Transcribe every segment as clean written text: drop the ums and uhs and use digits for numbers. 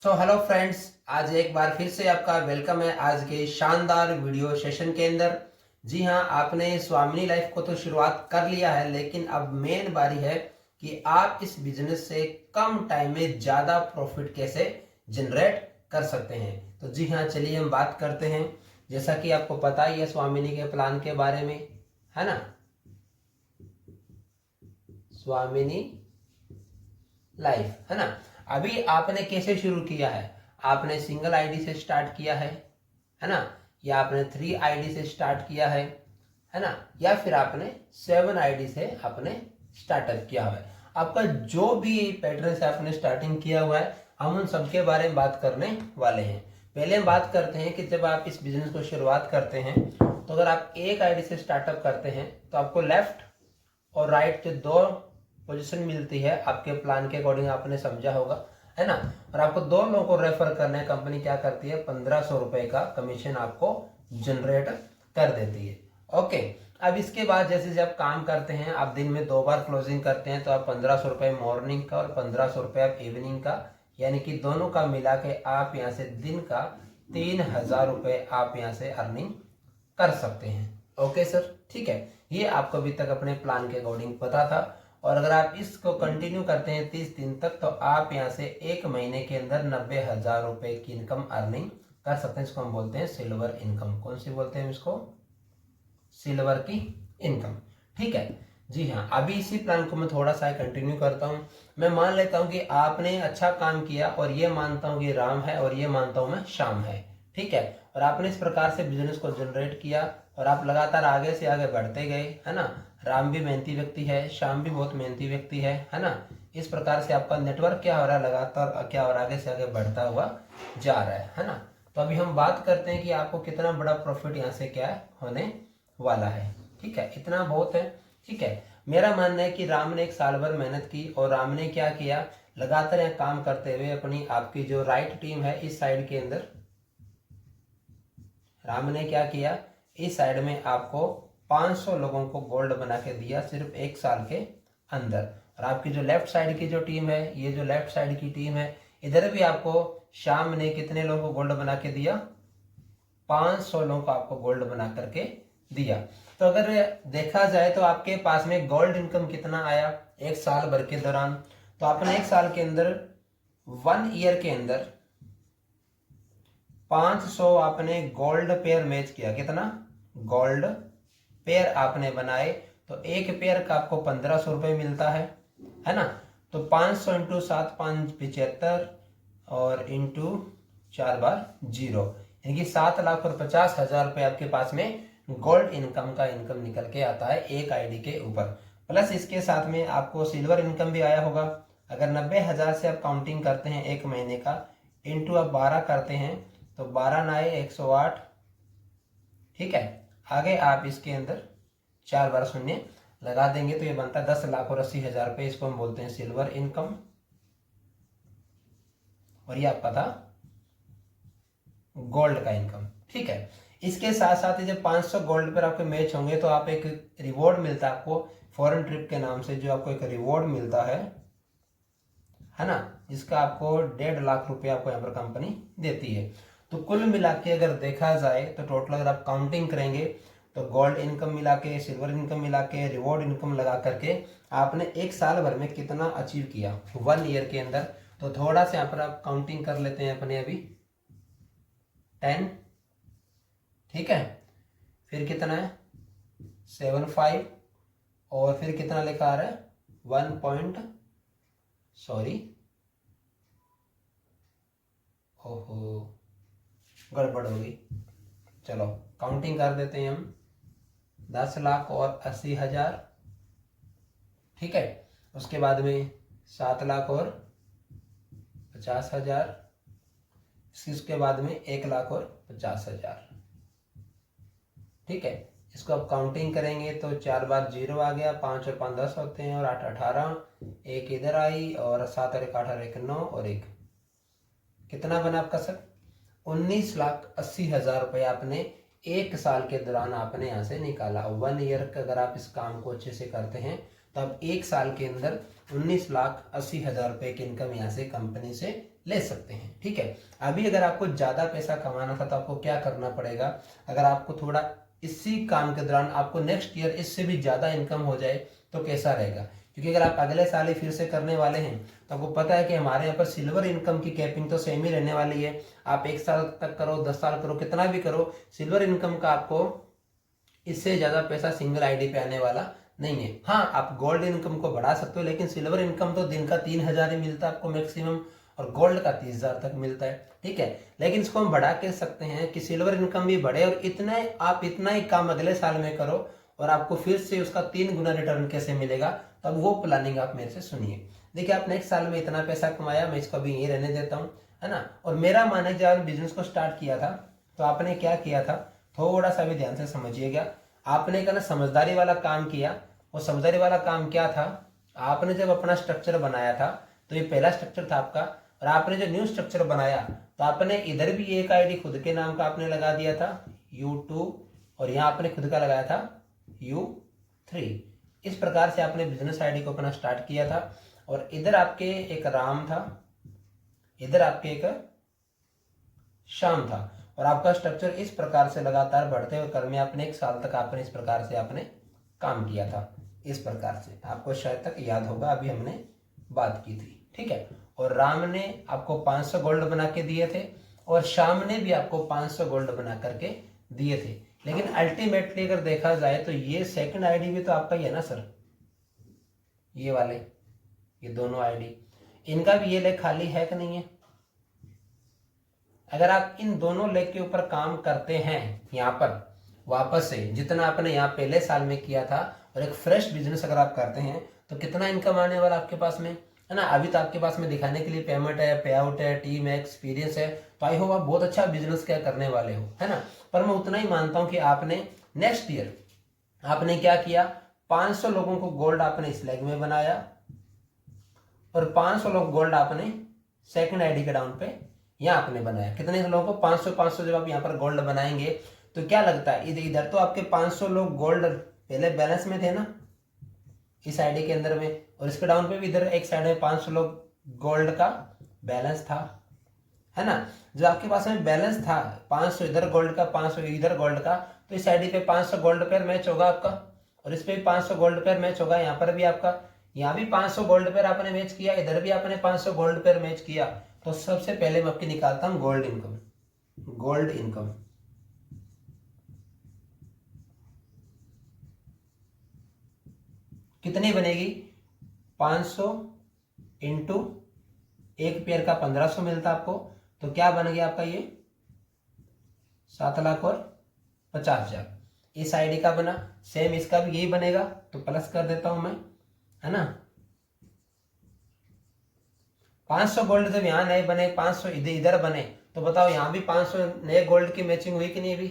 Hello friends, आज एक बार फिर से आपका वेलकम है आज के शानदार वीडियो सेशन के अंदर। जी हाँ, आपने स्वामिनी लाइफ को तो शुरुआत कर लिया है, लेकिन अब मेन बारी है कि आप इस बिजनेस से कम टाइम में ज़्यादा प्रॉफिट कैसे जनरेट कर सकते हैं। तो जी हाँ, चलिए हम बात करते हैं। जैसा कि आपको पता ही है स्वामिनी के प्लान के बारे में, है ना। स्वामिनी लाइफ, है ना। अभी आपने कैसे शुरू किया है? आपने सिंगल आईडी से स्टार्ट किया है ना, या आपने 3 आईडी से स्टार्ट किया है ना, या फिर आपने 7 आईडी से आपने स्टार्टअप किया हुआ है। आपका जो भी पैटर्न से आपने स्टार्टिंग किया हुआ है, हम उन सबके बारे में बात करने वाले हैं। पहले हम बात करते हैं कि जब आप इस बिजनेस को शुरुआत करते हैं, तो अगर आप एक आईडी से स्टार्टअप करते हैं तो आपको लेफ्ट और राइट जो दो पोजीशन मिलती है, आपके प्लान के अकॉर्डिंग आपने समझा होगा, है ना। और आपको दो लोगों को रेफर करना है, कंपनी क्या करती है, 1500 रुपए का कमीशन आपको जनरेट कर देती है। ओके, अब इसके बाद जैसे जब काम करते हैं, आप दिन में 2 बार क्लोजिंग करते हैं, तो आप 1500 रुपए मॉर्निंग का और 1500 रुपए आप इवनिंग का, यानी कि दोनों का मिला के आप यहाँ से दिन का 3000 रुपए आप यहाँ से अर्निंग कर सकते हैं। ओके सर, ठीक है। ये आपको अभी तक अपने प्लान के अकॉर्डिंग पता था। और अगर आप इसको कंटिन्यू करते हैं 30 दिन तक, तो आप यहाँ से 1 महीने के अंदर 90,000 रुपए की इनकम अर्निंग कर सकते हैं। इसको हम बोलते हैं सिल्वर इनकम। कौन सी बोलते हैं इसको? सिल्वर की इनकम। ठीक है जी हाँ। अभी इसी प्लान को मैं थोड़ा सा कंटिन्यू करता हूँ। मैं मान लेता हूँ कि आपने अच्छा काम किया, और ये मानता हूँ कि राम है, और ये मानता हूँ मैं शाम है। ठीक है, और आपने इस प्रकार से बिजनेस को जनरेट किया, और आप लगातार आगे से आगे बढ़ते गए, है ना। राम भी मेहनती व्यक्ति है, श्याम भी बहुत मेहनती व्यक्ति है ना। इस प्रकार से आपका नेटवर्क क्या हो रहा है, लगातार क्या हो रहा है, आगे से आगे बढ़ता हुआ जा रहा है ना। तो अभी हम बात करते हैं कि आपको कितना बड़ा प्रॉफिट यहाँ से क्या होने वाला है। ठीक है, इतना बहुत है। ठीक है, मेरा मानना है कि राम ने 1 साल भर मेहनत की, और राम ने क्या किया, लगातार यहाँ काम करते हुए अपनी आपकी जो राइट टीम है इस साइड के अंदर, राम ने क्या किया, इस साइड में आपको 500 लोगों को गोल्ड बना के दिया सिर्फ 1 साल के अंदर। और आपकी जो लेफ्ट साइड की जो टीम है, ये जो लेफ्ट साइड की टीम है, इधर भी आपको शाम ने कितने लोगों को गोल्ड बना के दिया? 500 लोगों को आपको गोल्ड बना करके दिया। तो अगर देखा जाए तो आपके पास में गोल्ड इनकम कितना आया 1 साल भर के दौरान? तो आपने 1 साल के अंदर, 1 ईयर के अंदर 500 आपने गोल्ड पेयर मैच किया। कितना गोल्ड पेयर आपने बनाए? तो एक पेयर का आपको 1500 रुपये मिलता है ना। तो 500 इंटू 7 5 75, और इंटू 4 बार 0, यानी कि 7,50,000 रुपये आपके पास में गोल्ड इनकम का इनकम निकल के आता है एक आईडी के ऊपर। प्लस इसके साथ में आपको सिल्वर इनकम भी आया होगा। अगर 90,000 से आप काउंटिंग करते हैं 1 महीने का, इंटू आप 12 करते हैं, तो 12 9 108। ठीक है, आगे आप इसके अंदर 4 बार शून्य लगा देंगे, तो ये बनता है 10,80,000 रुपये। इसको हम बोलते हैं सिल्वर इनकम। और ये आपका था गोल्ड का इनकम। ठीक है, इसके साथ साथ ही जब 500 गोल्ड पर आपके मैच होंगे, तो आप एक रिवॉर्ड मिलता है आपको फॉरेन ट्रिप के नाम से, जो आपको एक रिवॉर्ड मिलता है ना, जिसका आपको 1.5 लाख रुपए आपको यहाँ पर कंपनी देती है। तो कुल मिला के अगर देखा जाए, तो टोटल अगर आप काउंटिंग करेंगे, तो गोल्ड इनकम मिला के, सिल्वर इनकम मिला के, रिवॉर्ड इनकम लगा करके आपने 1 साल भर में कितना अचीव किया 1 ईयर के अंदर। तो थोड़ा सा यहाँ पर आप काउंटिंग कर लेते हैं अपने अभी 10। ठीक है, फिर कितना है 75, और फिर कितना लेकर आ रहा है 1 पॉइंट, सॉरी, ओहो गड़बड़ होगी। चलो काउंटिंग कर देते हैं हम, 10,80,000। ठीक है, उसके बाद में 7,50,000, इसके बाद में 1,50,000। ठीक है, इसको आप काउंटिंग करेंगे तो 4 बार 0 आ गया, 5 और 5 10 होते हैं, और 8 18, एक इधर आई, और 7 और 1 8 और 1 9, और एक कितना बना आपका सर? 19,80,000 रुपये आपने 1 साल के दौरान आपने यहाँ से निकाला। 1 ईयर का अगर आप इस काम को अच्छे से करते हैं, तो आप 1 साल के अंदर 19,80,000 रुपये की इनकम यहाँ से कंपनी से ले सकते हैं। ठीक है, अभी अगर आपको ज्यादा पैसा कमाना था तो आपको क्या करना पड़ेगा, अगर आपको थोड़ा इसी काम के दौरान आपको नेक्स्ट ईयर इससे भी ज्यादा इनकम हो जाए तो कैसा रहेगा, क्योंकि अगर आप अगले साल ही फिर से करने वाले हैं तो आपको पता है कि हमारे यहाँ पर सिल्वर इनकम की कैपिंग तो सेम ही रहने वाली है। आप 1 साल तक करो, 10 साल करो, कितना भी करो, सिल्वर इनकम का आपको इससे ज्यादा पैसा सिंगल आईडी पे आने वाला नहीं है। हाँ, आप गोल्ड इनकम को बढ़ा सकते हो, लेकिन सिल्वर इनकम तो दिन का 3,000 ही मिलता है आपको मैक्सिमम, और गोल्ड का 30,000 तक मिलता है। ठीक है, लेकिन इसको हम बढ़ा के सकते हैं कि सिल्वर इनकम भी बढ़े और आप इतना ही काम अगले साल में करो और आपको फिर से उसका 3 गुना रिटर्न कैसे मिलेगा, तो अब वो प्लानिंग आप मेरे से सुनिए। देखिए, आप नेक्स्ट साल में इतना पैसा कमाया, मैं इसको अभी यही रहने देता हूँ, है ना। और मेरा मानना है, जब आपने बिजनेस को स्टार्ट किया था तो आपने क्या किया था, थोड़ा सा भी ध्यान से समझिएगा। आपने क्या ना समझदारी वाला काम किया। वो समझदारी वाला काम क्या था, आपने जब अपना स्ट्रक्चर बनाया था तो ये पहला स्ट्रक्चर था आपका, और आपने जो न्यू स्ट्रक्चर बनाया तो आपने इधर भी एक आईडी खुद के नाम का आपने लगा दिया था U2, और यहाँ आपने खुद का लगाया था U3। इस प्रकार से आपने बिजनेस आईडी को अपना स्टार्ट किया था, और इधर आपके एक राम था, इधर आपके एक श्याम था, और आपका स्ट्रक्चर इस प्रकार से लगातार बढ़ते हुए क्रम में आपने 1 साल तक आपने इस प्रकार से आपने काम किया था। इस प्रकार से आपको शायद तक याद होगा, अभी हमने बात की थी। ठीक है, और राम ने आपको 500 गोल्ड बना के दिए थे, और श्याम ने भी आपको 500 गोल्ड बना करके दिए थे। लेकिन अल्टीमेटली अगर देखा जाए तो ये सेकंड आईडी भी तो आपका ही है ना सर, ये वाले, ये दोनों आईडी, इनका भी ये लेग खाली है कि नहीं है। अगर आप इन दोनों लेग के ऊपर काम करते हैं यहाँ पर वापस से, जितना आपने यहाँ पहले साल में किया था, और एक फ्रेश बिजनेस अगर आप करते हैं तो कितना इनकम आने वाला आपके पास में, है ना। अभी तो आपके पास में दिखाने के लिए पेमेंट है, पे आउट है, टीम है, एक्सपीरियंस है, तो आई होप आप बहुत अच्छा बिजनेस क्या करने वाले हो, है ना। पर मैं उतना ही मानता हूँ कि आपने नेक्स्ट ईयर आपने क्या किया, 500 लोगों को गोल्ड आपने इस लेग में बनाया, और 500 लोग गोल्ड आपने सेकंड आईडी के डाउन पे यहाँ आपने बनाया। कितने लोगों को, 500 500 जब आप यहाँ पर गोल्ड बनाएंगे तो क्या लगता है, इधर तो आपके 500 लोग गोल्ड पहले बैलेंस में थे ना इस आईडी के अंदर में, और इसके डाउन पे भी इधर एक साइड में 500 लोग गोल्ड का बैलेंस था, है ना। जो आपके पास में बैलेंस था 500 इधर गोल्ड का, 500 इधर गोल्ड का, तो इस आईडी पे 500 गोल्ड पेयर मैच होगा आपका, और इस पे भी 500 गोल्ड पेयर मैच होगा, यहाँ पर भी आपका, यहाँ भी 500 गोल्ड पेयर आपने मैच किया, इधर भी आपने 500 गोल्ड पेयर मैच किया। तो सबसे पहले मैं आपकी निकालता हूं गोल्ड इनकम। गोल्ड इनकम कितनी बनेगी, 500 इंटू एक पेयर का 1500 मिलता आपको, तो क्या बन गया आपका ये 7,50,000। इस आईडी का बना, सेम इसका भी यही बनेगा, तो प्लस कर देता हूं मैं, है ना। 500 गोल्ड जब यहाँ नए बने, 500 इधर बने, तो बताओ यहाँ भी 500 नए गोल्ड की मैचिंग हुई कि नहीं हुई,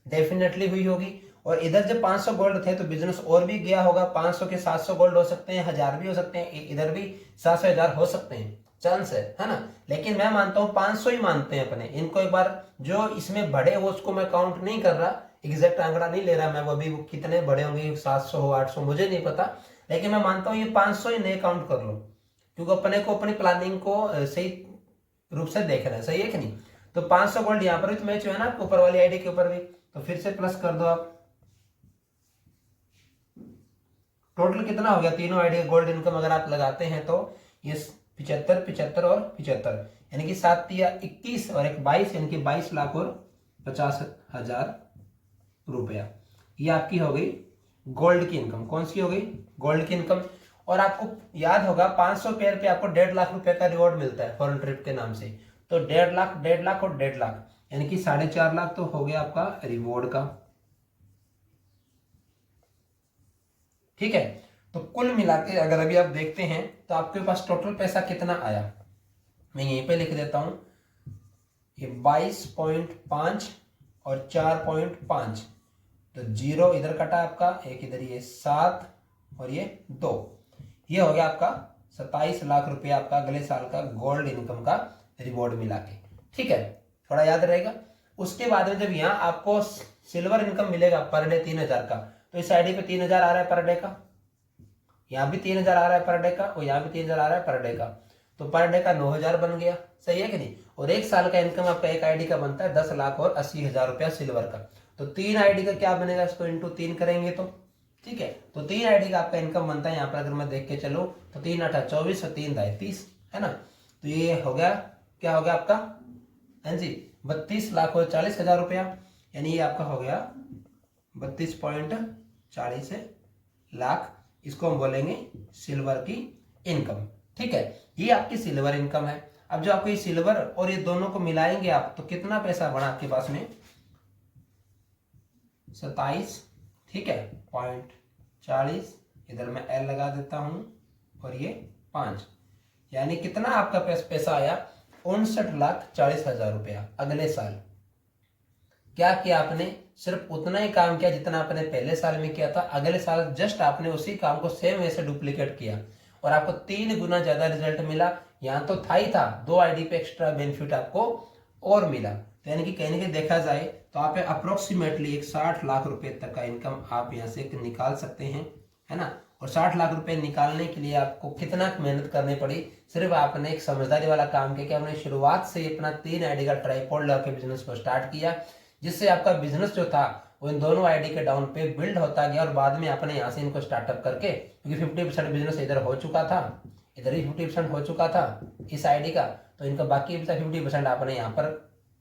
डेफिनेटली हुई होगी। और इधर जब 500 गोल्ड थे तो बिजनेस और भी गया होगा, 500 के 700 गोल्ड हो सकते हैं, 1000 भी हो सकते हैं, इधर भी 700 1000 हो सकते हैं, चांस है ना। लेकिन मैं मानता हूँ 500 ही मानते हैं अपने इनको। एक बार जो इसमें बढ़े वो उसको मैं काउंट नहीं कर रहा, एग्जैक्ट आंकड़ा नहीं ले रहा मैं, वो अभी कितने बड़े होंगे, 700 हो 800 मुझे नहीं पता, लेकिन मैं मानता हूँ ये 500 ही नए काउंट कर लो, क्योंकि अपने को अपनी प्लानिंग को सही रूप से देखना है, सही है कि नहीं। तो 500 गोल्ड यहाँ पर भी तो मैच हुआ है ना ऊपर वाली आईडी के ऊपर भी, तो फिर से प्लस कर दो आप। टोटल कितना हो गया, तीनों आईडी गोल्ड इनकम अगर आप लगाते हैं तो ये 75 75 और 75, यानी कि 7 तिया 21 और एक 22, यानी कि 22 लाख और 50,000 रुपया। ये आपकी हो गई गोल्ड की इनकम। कौन सी हो गई, गोल्ड की इनकम। और आपको याद होगा 500 पेयर पे आपको 1.5 लाख रुपए का रिवॉर्ड मिलता है फॉरेन ट्रिप के नाम से, तो 1.5 लाख 1.5 लाख और 1.5 लाख, यानी कि 4.5 लाख तो हो गया आपका रिवॉर्ड का। ठीक है, तो कुल मिला के अगर अभी आप देखते हैं तो आपके पास टोटल पैसा कितना आया, मैं यहीं पे लिख देता हूं, ये 22.5 और 4.5, तो 0 इधर कटा आपका, एक इधर, ये 7 और ये 2, ये हो गया आपका 27 लाख रुपया आपका अगले साल का गोल्ड इनकम का रिवॉर्ड मिला के। ठीक है, थोड़ा याद रहेगा। उसके बाद में जब यहाँ आपको सिल्वर इनकम मिलेगा पर डे 3,000 का, तो इस आईडी पे 3,000 आ रहा है पर डे का, यहाँ भी 3,000 आ रहा है पर डे का, और यहाँ भी 3,000 आ रहा है पर डे का, तो पर डे का 9,000 बन गया, सही है कि नहीं। और एक साल का इनकम आपका एक आईडी का बनता है 10,80,000 सिल्वर का। तो 3 आईडी का क्या बनेगा, इसको इंटू 3 करेंगे तो ठीक है। तो 3 आईडी का आपका इनकम बनता है, यहाँ पर अगर मैं देख के चलूँ तो 3 8 24 और 3 दाई 30, है ना। तो ये हो गया, क्या हो गया आपका, हाँ जी, 32,40,000 रुपया, यानी ये आपका हो गया 32.40 लाख। इसको हम बोलेंगे सिल्वर की इनकम, ठीक है। ये आपकी सिल्वर इनकम है। अब जो आपको ये सिल्वर और ये दोनों को मिलाएंगे आप, तो कितना पैसा बना आपके पास में, 27, ठीक है, .40, इधर मैं L लगा देता हूं, और ये 5, यानी कितना आपका पैसा आया, 59,40,000 रुपया। अगले साल क्या किया आपने, सिर्फ उतना ही काम किया जितना आपने पहले साल में किया था। अगले साल जस्ट आपने उसी काम को सेम वैसे डुप्लीकेट किया और आपको 3 गुना ज्यादा रिजल्ट मिला। यहाँ तो था ही था, 2 आईडी पे एक्स्ट्रा बेनिफिट आपको और मिला। तो यानी कि कहने के देखा जाए तो आप अप्रोक्सीमेटली एक 60 लाख रुपए तक का इनकम आप यहाँ से निकाल सकते हैं, है ना। और 60 लाख रुपए निकालने के लिए आपको कितना मेहनत करनी पड़ी, सिर्फ आपने एक समझदारी वाला काम किया कि आपने शुरुआत से अपना 3 आईडी का ट्राइपॉड लगा के बिजनेस को स्टार्ट किया, जिससे आपका बिजनेस जो था वो इन दोनों आईडी के डाउन पे बिल्ड होता गया। और बाद में आपने यहाँ से इनको स्टार्टअप करके, क्योंकि 50% बिजनेस इधर हो चुका था, इधर ही 50% हो चुका था इस आईडी का, तो इनका बाकी 50% आपने यहाँ पर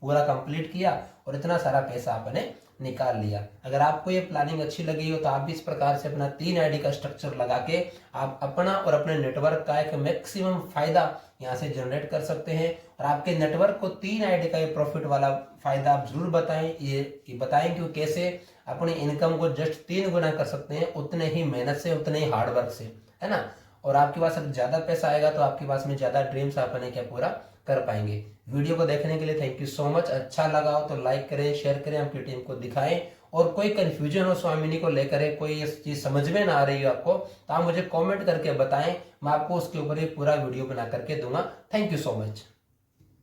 पूरा कंप्लीट किया और इतना सारा पैसा आपने निकाल लिया। अगर आपको ये प्लानिंग अच्छी लगी हो तो आप भी इस प्रकार से अपना 3 आईडी का स्ट्रक्चर लगा के आप अपना और अपने नेटवर्क का एक मैक्सिमम फायदा यहाँ से जनरेट कर सकते हैं। और आपके नेटवर्क को 3 आईडी का ये प्रॉफिट वाला फायदा आप जरूर बताएं, ये बताएं कि कैसे अपनी इनकम को जस्ट 3 गुना कर सकते हैं, उतने ही मेहनत से, उतने ही हार्डवर्क से, है ना। और आपके पास अगर ज्यादा पैसा आएगा तो आपके पास में ज्यादा ड्रीम्स आपने क्या पूरा कर पाएंगे। वीडियो को देखने के लिए थैंक यू सो मच। अच्छा लगा हो तो लाइक करें, शेयर करें, आपकी टीम को दिखाएं। और कोई कंफ्यूजन हो स्वामिनी को लेकर, कोई चीज समझ में ना आ रही हो आपको, तो आप मुझे कमेंट करके बताएं, मैं आपको उसके ऊपर एक पूरा वीडियो बना करके दूंगा। Thank you so much.